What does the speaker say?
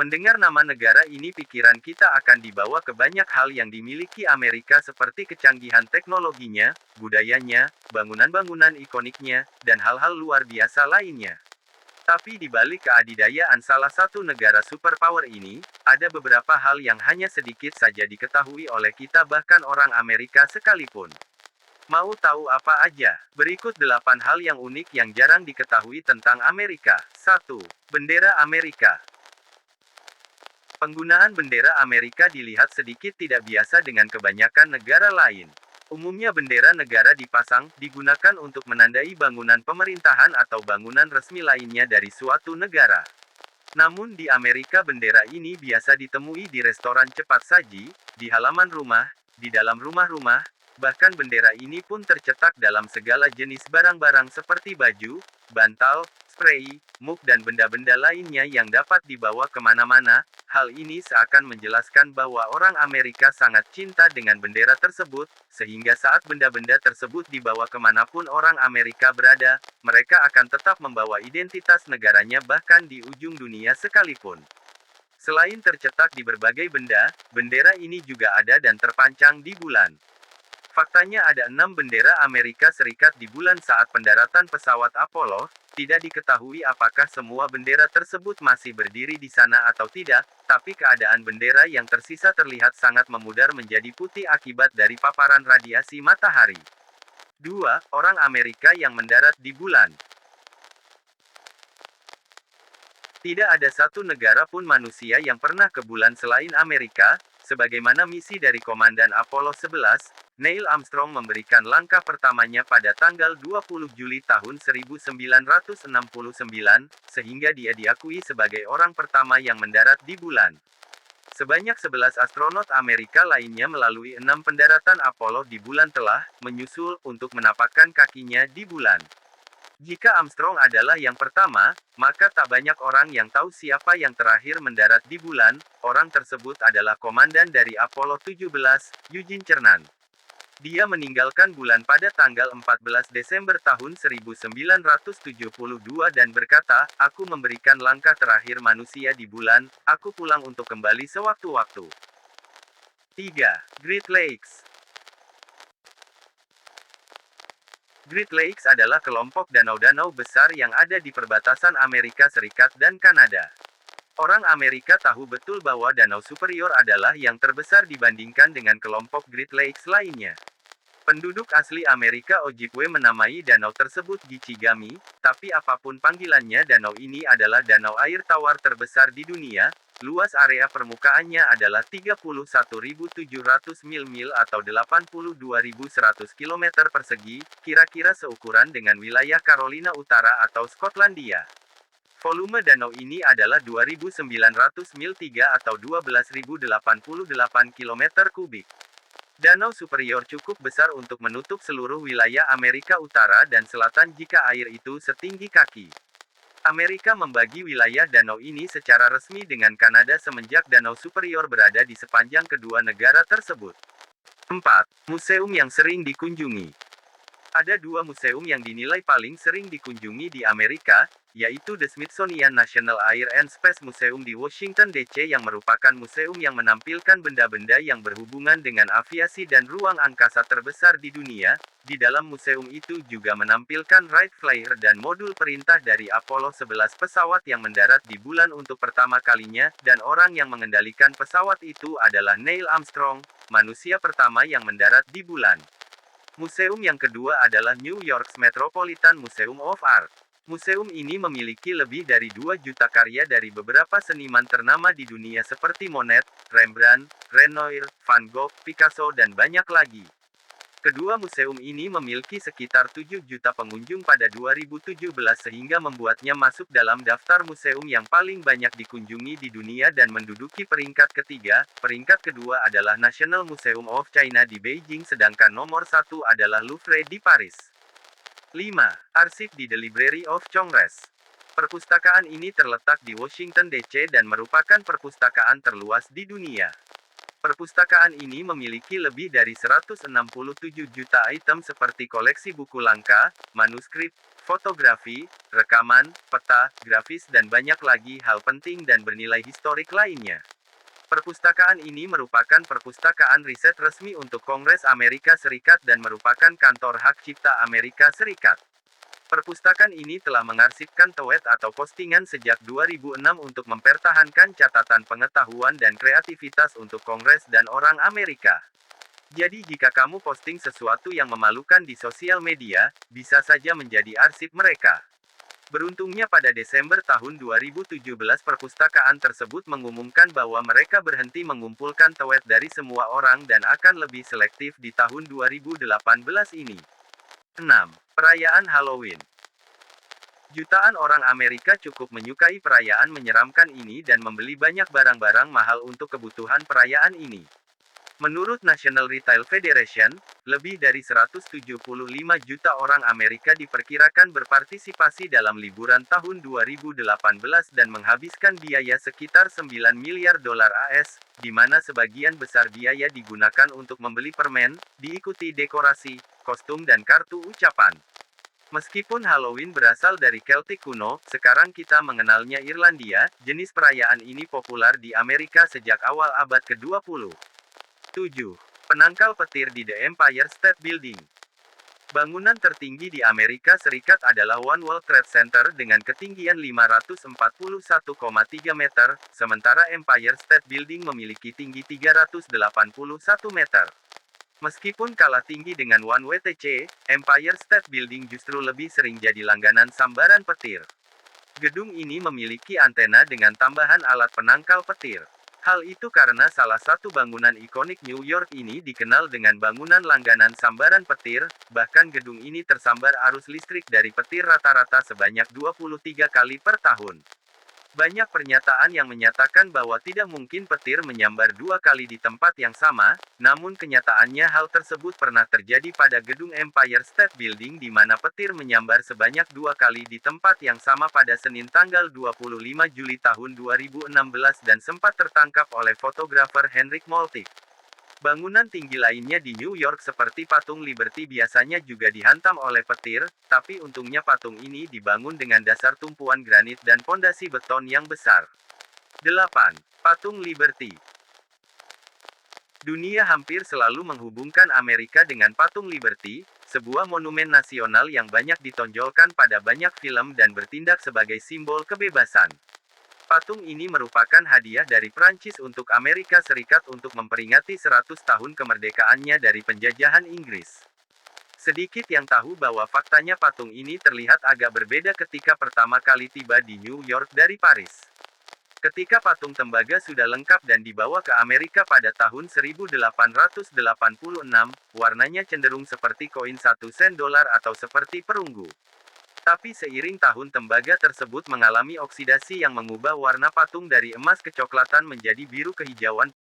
Mendengar nama negara ini pikiran kita akan dibawa ke banyak hal yang dimiliki Amerika seperti kecanggihan teknologinya, budayanya, bangunan-bangunan ikoniknya, dan hal-hal luar biasa lainnya. Tapi di balik keadidayaan salah satu negara superpower ini, ada beberapa hal yang hanya sedikit saja diketahui oleh kita bahkan orang Amerika sekalipun. Mau tahu apa aja? Berikut 8 hal yang unik yang jarang diketahui tentang Amerika. 1. Bendera Amerika. Penggunaan bendera Amerika dilihat sedikit tidak biasa dengan kebanyakan negara lain. Umumnya bendera negara digunakan untuk menandai bangunan pemerintahan atau bangunan resmi lainnya dari suatu negara. Namun di Amerika bendera ini biasa ditemui di restoran cepat saji, di halaman rumah, di dalam rumah-rumah, bahkan bendera ini pun tercetak dalam segala jenis barang-barang seperti baju, bantal, spray, muk dan benda-benda lainnya yang dapat dibawa kemana-mana. Hal ini seakan menjelaskan bahwa orang Amerika sangat cinta dengan bendera tersebut, sehingga saat benda-benda tersebut dibawa kemanapun orang Amerika berada, mereka akan tetap membawa identitas negaranya bahkan di ujung dunia sekalipun. Selain tercetak di berbagai benda, bendera ini juga ada dan terpancang di bulan. Faktanya ada 6 bendera Amerika Serikat di bulan saat pendaratan pesawat Apollo. Tidak diketahui apakah semua bendera tersebut masih berdiri di sana atau tidak, tapi keadaan bendera yang tersisa terlihat sangat memudar menjadi putih akibat dari paparan radiasi matahari. 2. Orang Amerika yang mendarat di bulan. Tidak ada satu negara pun manusia yang pernah ke bulan selain Amerika, sebagaimana misi dari Komandan Apollo 11, Neil Armstrong memberikan langkah pertamanya pada tanggal 20 Juli tahun 1969, sehingga dia diakui sebagai orang pertama yang mendarat di bulan. Sebanyak 11 astronot Amerika lainnya melalui 6 pendaratan Apollo di bulan telah menyusul untuk menapakkan kakinya di bulan. Jika Armstrong adalah yang pertama, maka tak banyak orang yang tahu siapa yang terakhir mendarat di bulan. Orang tersebut adalah komandan dari Apollo 17, Eugene Cernan. Dia meninggalkan bulan pada tanggal 14 Desember tahun 1972 dan berkata, "Aku memberikan langkah terakhir manusia di bulan, aku pulang untuk kembali sewaktu-waktu." 3. Great Lakes. Great Lakes adalah kelompok danau-danau besar yang ada di perbatasan Amerika Serikat dan Kanada. Orang Amerika tahu betul bahwa Danau Superior adalah yang terbesar dibandingkan dengan kelompok Great Lakes lainnya. Penduduk asli Amerika Ojibwe menamai danau tersebut Gichigami, tapi apapun panggilannya danau ini adalah danau air tawar terbesar di dunia. Luas area permukaannya adalah 31.700 mil atau 82.100 km persegi, kira-kira seukuran dengan wilayah Carolina Utara atau Skotlandia. Volume danau ini adalah 2.900 mil 3 atau 12.088 km kubik. Danau Superior cukup besar untuk menutup seluruh wilayah Amerika Utara dan Selatan jika air itu setinggi kaki. Amerika membagi wilayah danau ini secara resmi dengan Kanada semenjak Danau Superior berada di sepanjang kedua negara tersebut. 4. Museum yang sering dikunjungi. Ada 2 museum yang dinilai paling sering dikunjungi di Amerika, yaitu The Smithsonian National Air and Space Museum di Washington DC yang merupakan museum yang menampilkan benda-benda yang berhubungan dengan aviasi dan ruang angkasa terbesar di dunia. Di dalam museum itu juga menampilkan Wright Flyer dan modul perintah dari Apollo 11 pesawat yang mendarat di bulan untuk pertama kalinya, dan orang yang mengendalikan pesawat itu adalah Neil Armstrong, manusia pertama yang mendarat di bulan. Museum yang kedua adalah New York's Metropolitan Museum of Art. Museum ini memiliki lebih dari 2 juta karya dari beberapa seniman ternama di dunia seperti Monet, Rembrandt, Renoir, Van Gogh, Picasso dan banyak lagi. Kedua museum ini memiliki sekitar 7 juta pengunjung pada 2017 sehingga membuatnya masuk dalam daftar museum yang paling banyak dikunjungi di dunia dan menduduki peringkat ketiga. Peringkat kedua adalah National Museum of China di Beijing sedangkan nomor 1 adalah Louvre di Paris. 5. Arsip di The Library of Congress. Perpustakaan ini terletak di Washington DC dan merupakan perpustakaan terluas di dunia. Perpustakaan ini memiliki lebih dari 167 juta item seperti koleksi buku langka, manuskrip, fotografi, rekaman, peta, grafis dan banyak lagi hal penting dan bernilai historik lainnya. Perpustakaan ini merupakan perpustakaan riset resmi untuk Kongres Amerika Serikat dan merupakan kantor hak cipta Amerika Serikat. Perpustakaan ini telah mengarsipkan tweet atau postingan sejak 2006 untuk mempertahankan catatan pengetahuan dan kreativitas untuk Kongres dan orang Amerika. Jadi jika kamu posting sesuatu yang memalukan di sosial media, bisa saja menjadi arsip mereka. Beruntungnya pada Desember tahun 2017 perpustakaan tersebut mengumumkan bahwa mereka berhenti mengumpulkan tweet dari semua orang dan akan lebih selektif di tahun 2018 ini. 6. Perayaan Halloween. Jutaan orang Amerika cukup menyukai perayaan menyeramkan ini dan membeli banyak barang-barang mahal untuk kebutuhan perayaan ini. Menurut National Retail Federation, lebih dari 175 juta orang Amerika diperkirakan berpartisipasi dalam liburan tahun 2018 dan menghabiskan biaya sekitar 9 miliar dolar AS, di mana sebagian besar biaya digunakan untuk membeli permen, diikuti dekorasi, kostum dan kartu ucapan. Meskipun Halloween berasal dari Celtic kuno, sekarang kita mengenalnya Irlandia, jenis perayaan ini populer di Amerika sejak awal abad ke-20. 7. Penangkal petir di The Empire State Building. Bangunan tertinggi di Amerika Serikat adalah One World Trade Center dengan ketinggian 541,3 meter, sementara Empire State Building memiliki tinggi 381 meter. Meskipun kalah tinggi dengan One WTC, Empire State Building justru lebih sering jadi langganan sambaran petir. Gedung ini memiliki antena dengan tambahan alat penangkal petir. Hal itu karena salah satu bangunan ikonik New York ini dikenal dengan bangunan langganan sambaran petir, bahkan gedung ini tersambar arus listrik dari petir rata-rata sebanyak 23 kali per tahun. Banyak pernyataan yang menyatakan bahwa tidak mungkin petir menyambar 2 kali di tempat yang sama, namun kenyataannya hal tersebut pernah terjadi pada gedung Empire State Building di mana petir menyambar sebanyak 2 kali di tempat yang sama pada Senin tanggal 25 Juli tahun 2016 dan sempat tertangkap oleh fotografer Henrik Moltke. Bangunan tinggi lainnya di New York seperti Patung Liberty biasanya juga dihantam oleh petir, tapi untungnya patung ini dibangun dengan dasar tumpuan granit dan pondasi beton yang besar. 8. Patung Liberty. Dunia hampir selalu menghubungkan Amerika dengan Patung Liberty, sebuah monumen nasional yang banyak ditonjolkan pada banyak film dan bertindak sebagai simbol kebebasan. Patung ini merupakan hadiah dari Prancis untuk Amerika Serikat untuk memperingati 100 tahun kemerdekaannya dari penjajahan Inggris. Sedikit yang tahu bahwa faktanya patung ini terlihat agak berbeda ketika pertama kali tiba di New York dari Paris. Ketika patung tembaga sudah lengkap dan dibawa ke Amerika pada tahun 1886, warnanya cenderung seperti koin 1 sen dolar atau seperti perunggu. Tapi seiring tahun tembaga tersebut mengalami oksidasi yang mengubah warna patung dari emas kecoklatan menjadi biru kehijauan